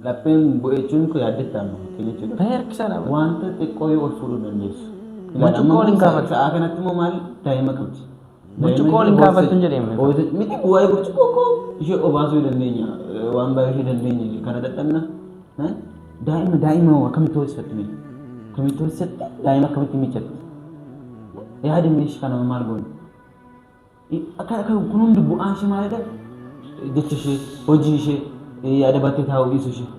lapheen bu'eechuun kun yaaddettamu jechuudha. Beeksisa wanta xiqqoo yoo ol fuudhuu dandeessu. Mucuqqoo waliin kaafatu. Sa'a kanatti immoo maal daa'ima qabdi. Mucuqqoo waliin kaafatu hin jedhame. Miti bu'aa burcuqqoo koo ishee obaasuu dandeenya waan baay'ee dandeenya kana dadhabna. Daa'ima akkamitti hoosifatti mee? Akkamitti hoosifatti daa'ima akkamitti miiccatti? Yaada meeshii kana maal goone? Akka kun hundi bu'aan ishee maalidha? Jecha ishee hojii ishee yaada battee taa'uu dhiisuu ishee.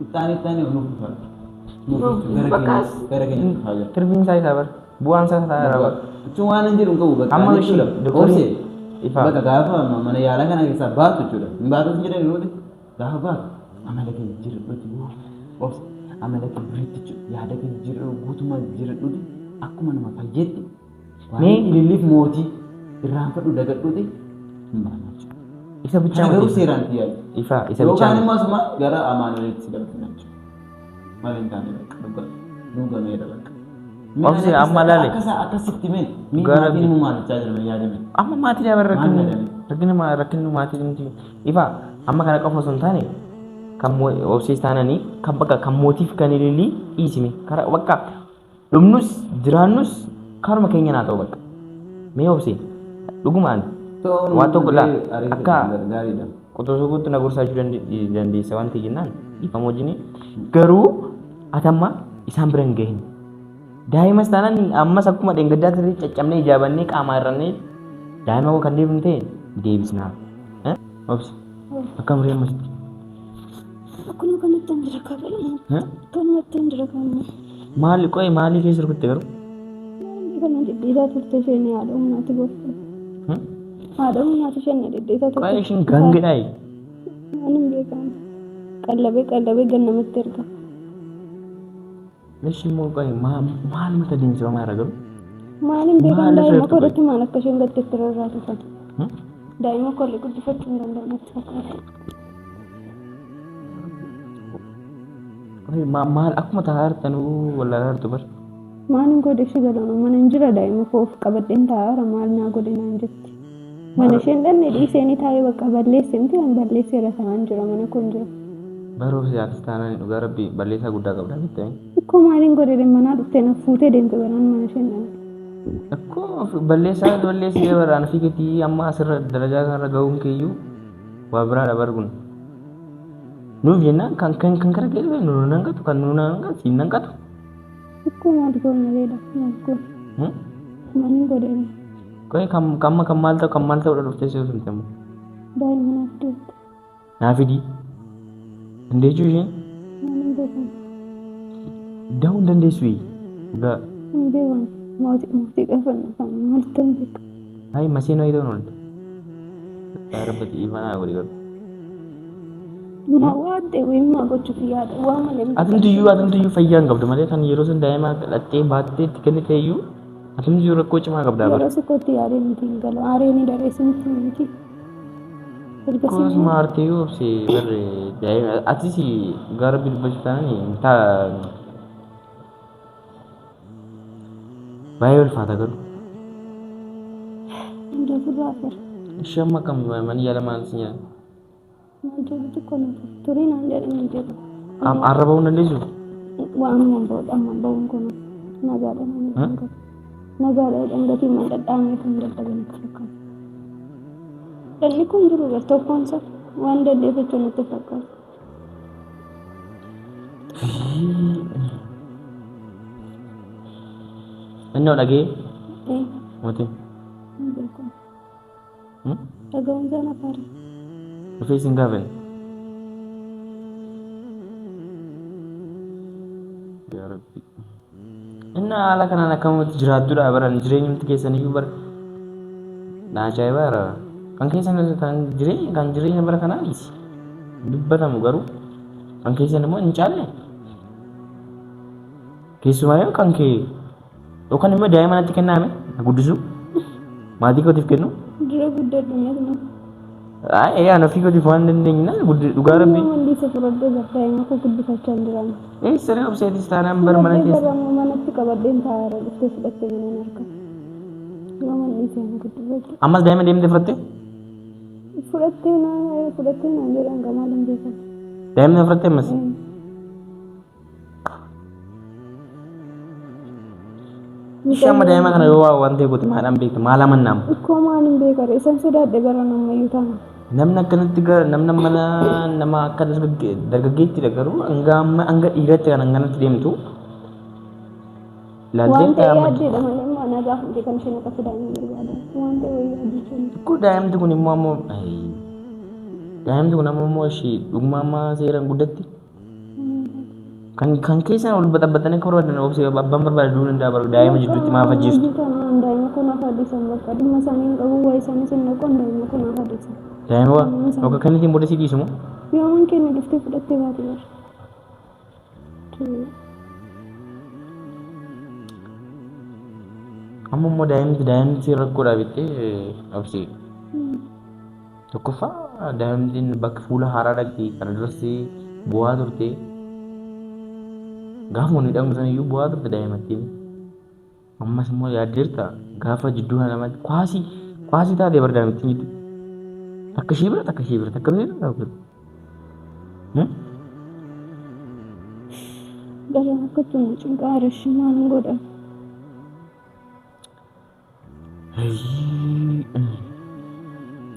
Ittaanii nuuf dhufaadha. Gara keenya dhufaadha. Tirbiin isaa isaa bara. Bu'aan isaa isaa irraa. Jechuun waan hin jedhu hin qabu bakka. Amma ishee Oomishee bakka gaafa mana yaalaa kana keessaa baatu jechuudha. Hin baatu hin jedhani nuti gaafa baatu amala keenya jirudhuuti. Amala keenya biriitti yaada keenya jirudhu guutumaan jirudhuuti akkuma nama fayyeetti. Waan ililliif mootii irraanfadhu dagadhuuti hin baanaa jechuudha. Isa bichaa garuu seeraan xiyyaatu. Isa bichaa. Yookaan immoo asuma gara amaanileetti si galfina jechuudha. Maal hin taane bakka dhugameedha bakka. Obsi amma laale. Akkasitti mee maatiin immoo maatichaa jira yaadame. Amma maatii dha bara rakkinni maatii miti. Ifa amma kana qofa osoo hin taane kan obsiis taananii kan bakka kan mootiif kan ililii dhiisime karaa bakka dhumnus jiraannus karuma keenya naa ta'u bakka. Mee obsi dhugumaan waan tokko laa akka qotoon guutuu na gorsaachuu dandeessa wanti jennaan ifama wajjin garuu atamma isaan bira hin gahin. Daa'imas taanaan ammas akkuma dheengaddaa turre caccabnee ijaabannee qaamaa irrannee daa'ima koo kan deebinu ta'e deebisnaa. Obsi akkam ree ammas. Akkuma kanatti hin jira kabalamu. Kanumatti hin jira kamu. Maali qo'e maalii keessa rukutte garuu? Kana dhidhiitaa turte isheen haadha humnaati goofta. Haadha humnaati isheen dhidhiitaa turte. Qo'e isheen gangidhaayi. Waan hin beekamu. Qallabee gannamatti erga. Isheen immoo qo'e maal mata deemsifamaa irra garuu? Maaliin beekamu daa'ima koodatti maal akka isheen gatteetti irraa tuffatu. Daa'ima koollee guddifachuu hin danda'amatti fakkaata. Maal akkuma taa'aa jirtanuu wallaalaa jirtu bara. Maalin godhe ishee galaana mana hin jira daa'ima koof qabadheen taa'aara maal naa godhe naan jetti. Mana isheen dhanne dhiiseenii taa'ee bakka balleesse miti waan balleesseera ta'an jira mana kun jira. Baroof siyaatis taanaan dhugaa rabbi balleessaa guddaa qabdaa jettanii. Akkoo maalin godhe manaa dhuftee na fuutee deemte baraan mana isheen dhanne. Akkoo balleessee baraan fiigatii amma asirra darajaa kanarra ga'uun keeyyuu waa biraadha barguun. Nuuf jennaan kan kana keessa nu nangatu kan nu nangatu siin nangatu. Akkoo maal goona leedha maal goona. Maalin godhe. Qo'e kan maal ta'udha dhuftee si osumte immoo. Daa'ima naaf deemte. Naa fidii. Dandeechuu isheen? Maalin beekamu. Da'uu hin dandeessu gaa. Hin beekamu. Mootii qafanna kan maal ta'u beeka. Hayi maseenoo ta'uun oolta. Rabbati imanaa godhe garuu. Waan ta'eef maa gochuuf yaada waan malee. Atumtiyyuu fayyaa hin qabdu malee kan yeroo sun daa'ima dhattee baattee itti kennite iyyuu atumtiyyuu rakkoo cimaa qabdaa bara. Yeroo sikkootti yaadee miti hin galu aareenii dareessi miti. Kos maartee yoo obsee barre daa'ima atis gara bilbilchuu taananii baay'ee ulfaata garuu. Hundafurraa fira. Ishee amma kam mana yaala maal si nyaata? Manjootti kun turii naan jedhanii jiru. Arraba hunda dandeessu? Waanuma amma ba'uun kun nagaadha dhangatii maal dhadhaamee kan dadhaban fakkaata. Dhalli kun jiru tokkoonsa waan dandeeffachuu natti fakkaata. Innoo dhagee? Mootiin? Dhaga'uun sana faara. Dhufee isin gaafate? Yaa Rabbi. Inni haala kanaan akkamitti jiraattuudha baran jireenyumti keessaniyyuu bara. Naa ajaa'ibaadha. Kan keessan kan jireenya bara kanaanis dubbatamu garuu kan keessan immoo hin caalle. Keessumaa kan kee yookaan immoo daa'ima natti kenname guddisu maatii kootiif kennu. Dura guddaa addunyaa Ana fi kau telefon dan dengan juga Arabi. Mandi seperti berita yang aku kedua chandra. Sering saya di sana bermain di. Mana tu kabar dengar, itu sudah dengan mereka. Mandi sana kedua. Amas dah mana dia mendapatnya? Suratnya na, suratnya na, dia orang kamal yang bisa. daa'imni afratti ammas Shama daa'ima kana yoo waan ta'e goote maadhaan beektu maal amannaam? Ikkoo maaliin beekare isaan sodaadhe gara nammayyuu taana. Namni akkanatti gara namni mana nama akka dargaggeettidha garuu hanga dhiiraatti kan hanganatti deemtu. Waan ta'e yaaddeedha malee mana gaafa hundi kan isheen akka sodaanii barbaada. Waan ta'e wayii yaaddeetu. Kun daa'imti kun immoo daa'imti kun ammoo ishee dhuguma amma seeraan guddatti. Kan keessaan ol baxabbatanii koroodan obsee abbaan barbaade duun danda'a bara daa'ima jidduutti maaf ajjeestu. Daa'ima kun hafa hadisan bakka dhimma isaanii qabu waa isaanis hin dhaqoon daa'ima kun hafa hadisan. Daa'ima waa bakka kanatti booda si dhiisu moo? Yooman kenna dhuftee fudhattee baate bara. Amma immoo daa'imti rakkoodhaa bittee obsee. Tokkoffaa daa'imtiin bakka fuula haaraa dhaqxee kana duratti bu'aa turte. Gaafa wanni dhamma sana iyyuu bu'aa turte daa'imattiin. Ammas immoo yaaddeerta gaafa jidduu namatti kwaasii taatee bara daa'imattiin jidduu. Akka ishee bira akka Gara akkatuma cinqaa irratti maal godha?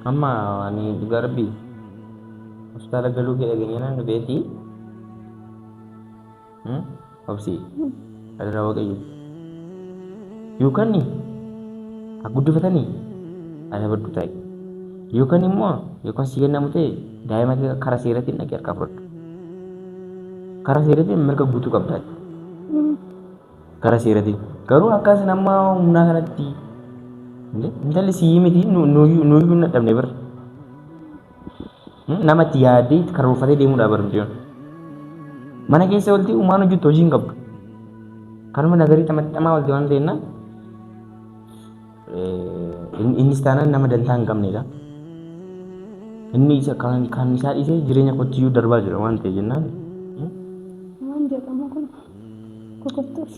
Amma ani garbi hospitaala galuu kee dhageenye naan beektii. Obsi ada waaqayyo yookaan guddifatanii ada baddu ta'e yookaan immoo yookaan si kennamu ta'e daa'ima karaa seeratiin dhaqee harkaa fudhadhu. Karaa seeratiin mirga guutuu qabdaati. Karaa seeratiin garuu akkas nama humnaa kanatti intalli sii miti nuyyuu hin dhabne bira namatti yaadee karoorfatee deemuudhaa barumsa. Mana keessa walti uumaan hojjetu hojii hin qabdu. Kanuma nagarii xamaxamaa walti waan ta'eef innis taanaan nama dantaa hin qabnedha. Inni isa kan isaa dhiisee jireenya kottiyyuu darbaa jira waan ta'eef jennaan. Waan jedhamu kun kokottees.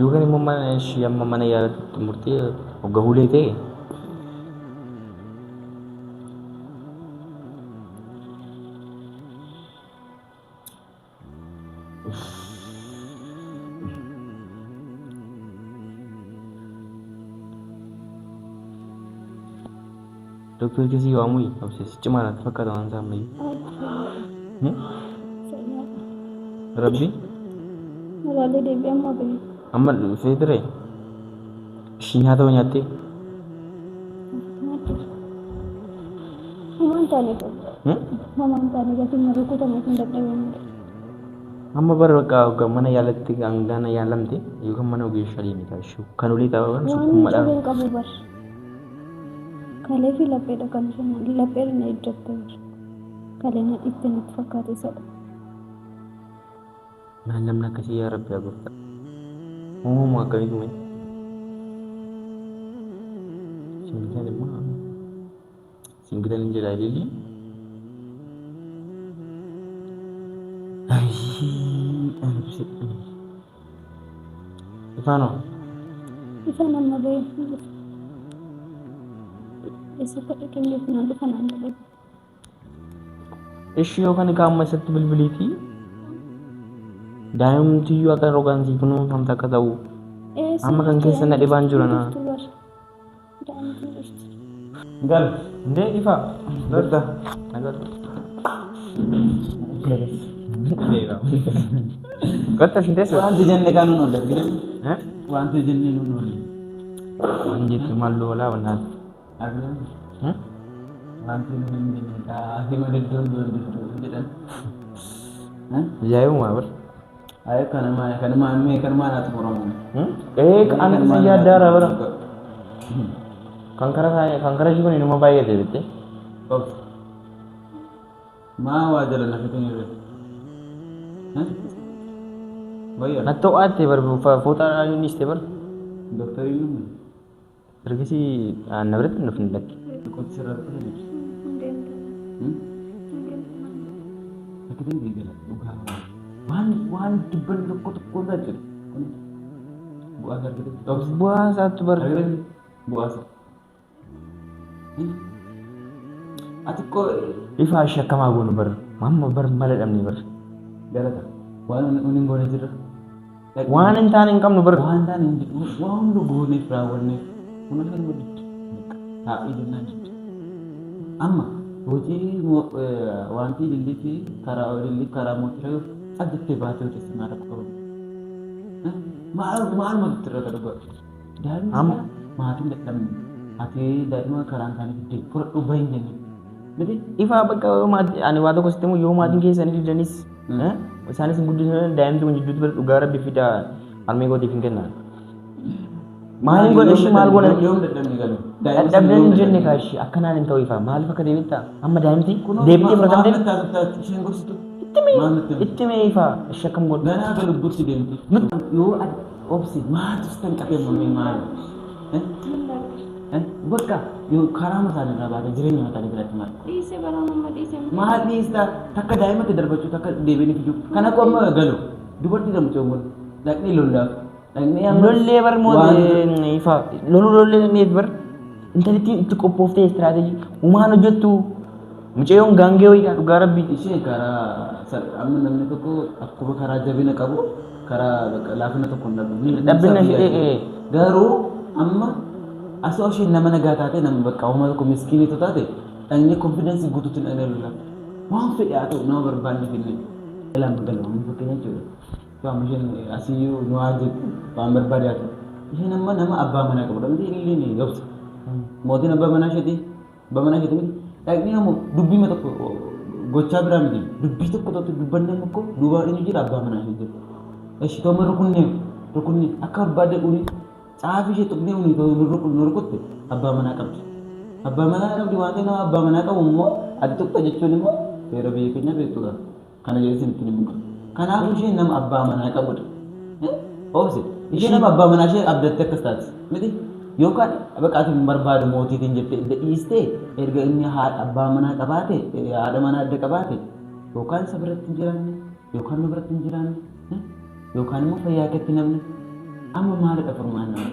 Yookaan immoo mana ishee amma mana yaadatti murtee hogga hulee ta'e. Dokter kesi waamui obses cuma nak fakkat orang sama you. Rabbi? Malale debi amma be. Amal fedre. Shinya to nyate. Mamantane to. Mamantane kasi maruko to makin dapat yang. Amma bar ka mana yalatti angana yalamte you kan mana ugi shali ni ta shu kanuli ta kan su kumala. Wan kabu bar. Kale fi lapeda kan sana lapeda na iddatte. Kale na itti fakkaate sada. Malam nak kasih ya Rabbi aku. Oh mau kali tu. Singgiran lemah. Singgiran je dah lili. Ifano. Ifano na be. Isa pa ikin na Ifano na be. Ishi kan काम में सत्य बिलबिली थी daim tiyu akan rogan si kuno samta katau amma kan kesa nak dibanjur na gal nde ifa darda agar kata sintes wanti jenne kan no da wanti jenne no anjit malu la wana agar wanti jenne ta hima de do jedan jayu ma ber Ayo kan mana tu orang. Anak saya darah orang. Kangkara juga ni nama baik ada betul. Oh. Mau aja lah nak itu ni. Baik. Nato ate baru foto ini istibar. Dokter ini. Terkesi nabret nufin lagi. Kau cerita ni. Kita ni dia bukan. Wan dibentuk kotak aja. Buah agar kita. Buah satu bar. Buah. Ati kok Ifa shakkamaa goonu bar mamma bar mala dhabne bar galata waan inni goone jira. waan hin taane hin qabnu bar Waan taane waan hunda gooneef raawwanneef kun kan godhitti taa'ee jennaan jechuudha. Amma hojii wanti lillifi karaa mootii ajjettee baatee hojii simaa rakkoo qaban. Maal maaltu irra dhugaa? Daa'imni maatiin dadhabne ati daa'ima karaan isaanii fiddee fudhadhu bahin jenne. Miti Ifa bakka ani waa tokko sitti yoo maatiin keessanii didanis isaanis hin guddisan daa'imti kun jidduutti bar dhugaa rabbi fida almee gootiif hin kennan. Maaliin godhe maal godhe? yoom dadhabne galu. Dadhabdeen hin jenne kaashi akkanaan hin ta'u Ifa maaliif akka deebitta amma daa'imti deebitee fudhatamtee isheen gorsitu. itti mee Ifa shakkam godhu. Ganaa ga lubbuutti deemti. Yoo obsi maatis kan qabee mummee maali? Bakka yoo karaa masaan irraa baate jireenya mataa biratti maali? Dhiisee baraamama dhiisee. Maal dhiista takka daa'imatti darbachuu takka deebiin fiduu. Kana qomma galu dubartii damtee umur dhaqnee lollaaf. Lollee bar moo Ifa lollee ni bar intalitti itti qophooftee istiraatejii uumaan hojjettu mucayyoon gaangee wayii dhugaa rabbi. Ishee karaa amma namni tokko akkuma karaa jabina qabu karaa laafina tokko hin dhabu. Dhabbina ishee garuu amma asoo isheen nama nagaa taate nama bakka uumaa tokko miskiinitu taate dhaqnee konfidensii guutuutti dhaqnee lollaaf. Waan fedhe haa ta'u nama barbaanne finne ilaa magaalaa waan fakkeenya jechuudha. Waan isheen asiyyuu nu haa jettu waan barbaade haa ta'u. Isheen amma nama abbaa manaa qabudha. Miti illee ni gabsa. Mootiin abbaa manaa isheeti abbaa manaa isheeti miti. Dhaqnee ammoo dubbii tokko gochaa biraa miti. Dubbii tokko dubbannee tokko duubaa inni jira abbaa manaa ishee jira. Ishee tooma rukunnee akka barbaade uni caafii ishee tuqnee uni nu rukutte abbaa manaa qabdi. Abbaa manaa qabdi waan ta'eef nama abbaa manaa qabu immoo ati tokko jechuun immoo seera biyya keenya beektuudha. Kana jedhee isin ittiin himu. Kanaafuu isheen nama abbaa manaa qabudha. Oobse ishee nama abbaa manaa ishee abdattee akkas taati miti. Yookaan baqaatiin barbaadu mootiitiin jettee dhiistee erga inni haadha abbaa manaa qabaate haadha manaa adda qabaate yookaan isa biratti hin jiraanne yookaan nu biratti hin jiraanne yookaan immoo fayyaa keetti namni amma maalidha furmaan nama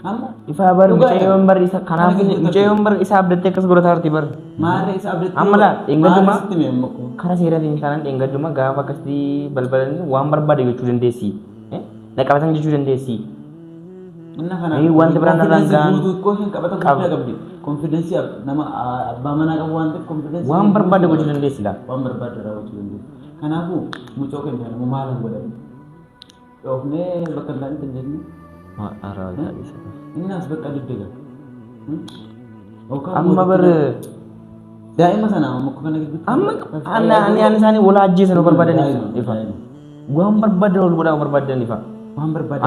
amma Ifa bar mucayyoon bar isa kanaaf mucayyoon bar isa abdattee akkas godhataa jirti bar maarree isa abdattee amma laa dheengaduma sitti meemmaku karaa seeraatiin kanaan dheengaduma gaafa akkasii balbalan waan barbaade gochuu dandeessi. Naqabatan jechuu dandeessi. Inna kana wanti biraan irraan gaan kooshin qabata guddaa qabdi. Konfidensii nama abbaa manaa qabu waan ta'eef konfidensii waan barbaade gochuu dandeessi laa. Waan barbaade raawwachuu dandeessi. Kanaafuu mucoo keenya nama maal hin godhamu. Dhoofnee bakka hin taane jennu. Innas bakka diddega. Amma bar daa'ima sana amma kana gidduutti. Amma ani isaanii wal ajjeesan barbaadan Ifa. Waan barbaadan wal godhaa barbaadan Ifa. Waan barbaade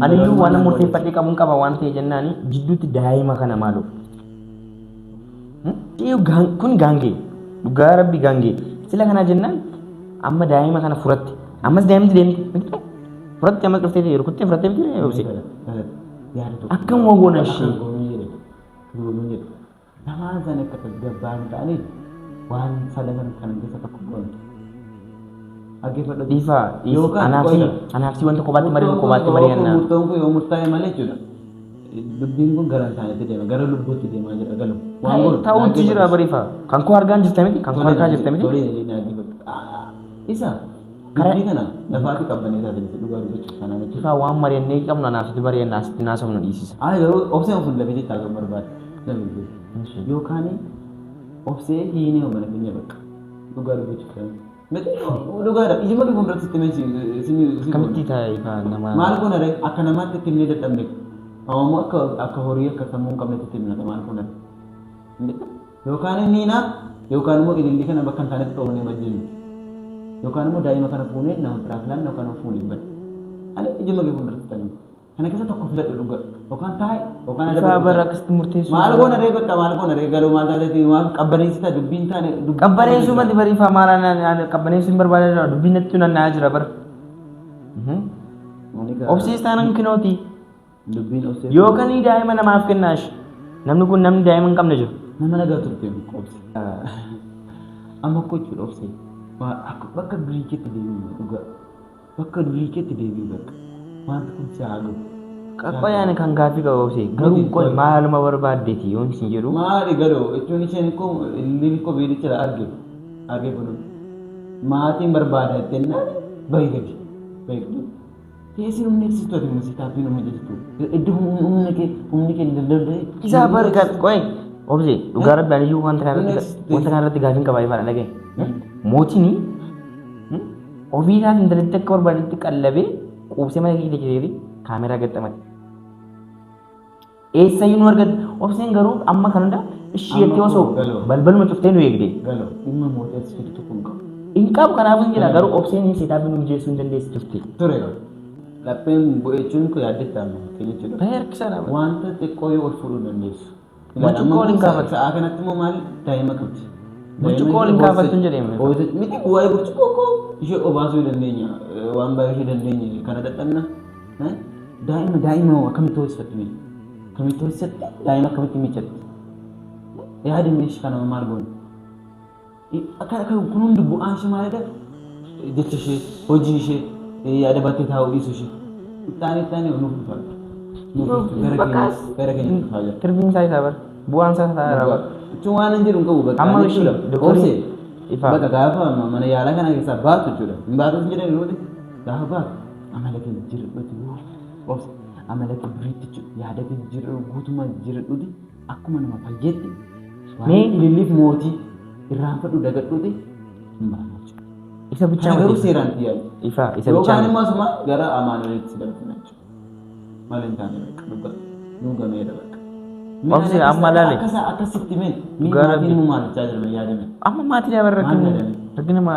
aniyyuu waan murteeffadhee qabuun qaba waan ta'e jennaani jidduutti daa'ima kana maaloo. Kun gaangee dhugaa rabbi gaangee sila kana jennaan amma daa'ima kana furatte ammas daa'imti deemte furatte ammas dhuftee rukuttee furattee bitee obse akkam wagoona ishee namaan sana akka tasgabbaan ta'aniif waan salaman kan keessa tokko goonte. Ifa anaafsi wanta kophaatti mari'annaa. Murtoon kun yoo murtaa'e malee jechuudha. Dubbiin kun gara isaaniitti deema gara lubbuutti deemaa jira galu. Ta'uutti jira bariifa kan koo argaan jirta miti kan koo argaa jirta miti. Isa dubbii kana lafaatti qabbanee taasisu dhugaa dubbachuu kanaan jechuudha. Ifa waan mari'annee qabnu anaafsitti mari'annaa asitti naasofnu dhiisisa. Garuu obseen kun lafee jecha kan barbaade. Yookaan obsee hiinee mana keenya bakka dhugaa dubbachuu kanaan. Dhugaadha ijuma kee fuulduratti sitti meessi Kamitti ta'a Ifa nama. maal kun aree akka namaatti itti himnee dadhabne ammoo akka horii akka sammuu hin qabnetti itti himnata maal kun aree yookaan inni naa yookaan immoo ilillii kana bakka hin taanetti dhoofnee bajjinu yookaan immoo daa'ima kana fuunee nama biraa filaan yookaan fuunee bade ani ijuma kee fuulduratti ta'anii kana keessa tokko filadhu dhugaa yookaan taa'e yookaan Ifa bara akkasitti murteessu. maal kun aree bakka maal kun aree galuu maal taateeti maal qabbaneessita dubbiin taane Qabbaneessuu mati bariifa maalaan qabbaneessuu hin barbaadne dubbiin natti nannaa jira bar. Obsiistaan kinooti. dubbiin obsee Yookaan daa'ima namaaf kennaash. Namni kun namni daa'ima hin qabne jiru. nama nagaa turte obse amma ko jechuudha obse bakka Giriikeetti deebi'u dhugaa bakka Giriikeetti deebi'u bakka wanti kun si haa gahu Qaqqayaan kan gaaffii qaba obsee garuu qoy maaluma barbaaddeeti yoon isin jedhu maali galoo jechuun isheen koo inni koo beelicha arge kun maatiin barbaada jennaan bayi gadi teessi humni eegsistoote muuziqaafi humni jettu iddoo humni kee daldallee isaa bargaat qoy obsee dhugaa rabbaan iyyuu wanta kanarratti gaafiin qabaa ifaadha dhagee mootiin ofii isaan intaletti akka barbaadetti qallabee quubsee mana keessa jireefi kaameraa gaxxamate. Eessayyuu nu argate obseen garuu amma kan hunda isheetti osoo balbaluma cuftee nu eegde. Dhimma mootii as fidu tokko hin qabu. Hin qabu kanaaf hin jira garuu obseen seetaa fi nu mijeessuu hin dandeessi turte. Ture lapheen bu'eechuun kun yaaddettaama jechuudha. Beeksisa wanta xiqqoo yoo ol fuudhuu dandeessu. Burcuqqoo waliin kaafatu. Sa'aa kanatti immoo maal daa'ima qabdi. Burcuqqoo waliin kaafatu hin jedhame. Miti waa'ee burcuqqoo koo ishee obaasuu dandeenya waan baay'ee ishee dandeenya kana dadhabna. Daa'ima akkamitti ho'isfatti mee? Akkamitti ho'isfatti daa'ima akkamitti miiccatti? Yaadni ishee kana maal goone? Akka kun hundi bu'aan ishee maalidha? Jecha ishee, hojii ishee, yaada battee taa'uu dhiisuu ishee. Taanee nuuf dhufaa. Gara keenya dhufaa jira. Tirbiin isaa isaa bara bu'aan isaa isaa irraa jechuun waan hin jedhu hin qabu bakka amma jechuudha. doktorii Bakka gaafa mana yaalaa kana keessaa baatu jechuudha. Hin baatu hin jedhani nuti gaafa baatu amala keenya jirudhuti obse amala kee duriitti jechuudha. Yaada kee jiru guutummaa jirudhuti akkuma nama fayyeetti. Mee ililliif mootii irraanfadhu dagadhuti hin baatu jechuudha. isa bichaa Garuu seeraan xiyyaatu. isa Yookaan bichaa immoo asuma gara amaanoliitti si dabalfina jechuudha. Maal hin taane bakka dhugaa nu gameera bakka. Obsi amma laale. Akkasitti mee Gara maatiin maalichaa jira yaadame. amma maatii dhaban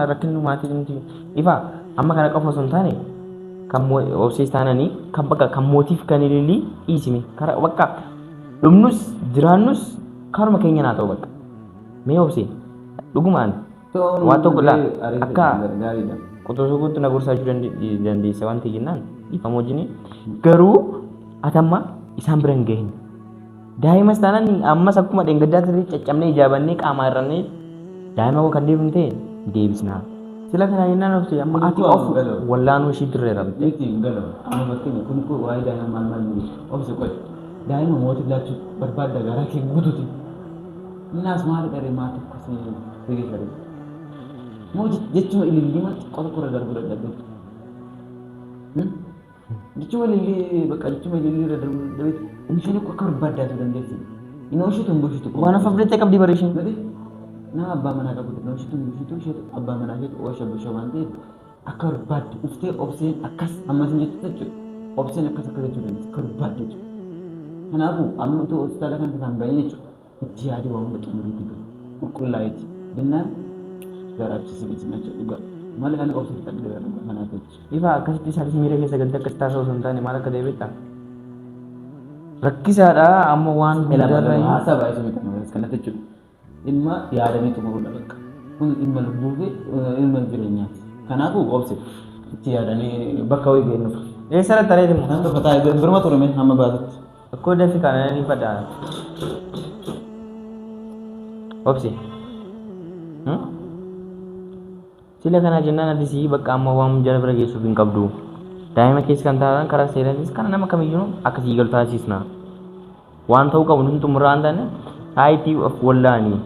rakkinnu maatii dhimti ifa amma kana qofa osoo hin taane kan obsiis taananii kan bakka kan mootiif kan ilillii dhiisime kara bakka dhumnus jiraannus karuma keenya naa ta'u bakka mee obsi dhugumaan waan tokko laa akka qotosokotti na gorsaachuu dandeessa wanti jennaan ifama wajjin garuu atamma isaan bira hin gahin daa'imas taanaan ammas akkuma dheengaddaa caccabnee ijaabannee qaamaa irrannee daa'ima koo kan deebin ta'e deebisnaa sila kana jennaan obsi amma ati of wallaanuu ishii dirreera Miti galama amma fakkeenya kun koo waa'ee daa'ima maal nuyi obsi qoy daa'ima mootii laachuu barbaadda garaa kee guutuuti. Innaas maal dharee maa tokko si fayyadame. Moo jechuma ilillima xiqqoo korra darbuu dadhabde. Jechuma ilillii bakka jechuma ilillii irra darbuu dadhabde isheen akka barbaaddaatu dandeessi. Inni oolchitu hin bulchitu. waan of abdii qabdi bareeshin Nama abbaa manaa qabutu nama oolchitu hin bulchitu isheetu abbaa manaa isheetu oolcha bulcha waan ta'eef akka barbaaddu dhuftee obseen akkas ammas hin jettu jechuudha. Obseen akkas akka jechuu dandeessi akka barbaaddu jechuudha. Kanaafuu amma otoo hospitaala kan kan bahee jechuudha. Itti yaadii waan hunda xumuriitti galu qulqullaa'eeti jennaan garaachisi bitina jechuudha. Maal kan obseen fadhii kanaaf jechuudha. ifa akkasitti isaanis miira keessa galtee akkas taasisa osoo hin taane maal akka ta'e beektaa rakkisaadha amma waan hundarra Haasaba isa miti kanatti jechuudha. Dhimma yaadanii xumuruudha bakka. Kun dhimma lubbuu fi dhimma jireenyaati. Kanaafuu obse itti yaadanii bakka wayii ga'e eessarra taree deemu Nan tokko taa'ee birma turame hamma baatutti. akkoo dafi kana ni fadhaa obsi sila kana jennaan addisii bakka amma waan jala bira geessuuf hin qabdu daa'ima keessa kan taatan karaa seeranis kana nama kamiyyuu akkasii galu taasisna waan ta'uu qabu nuti xumurraa hin taane haayitii of wallaanii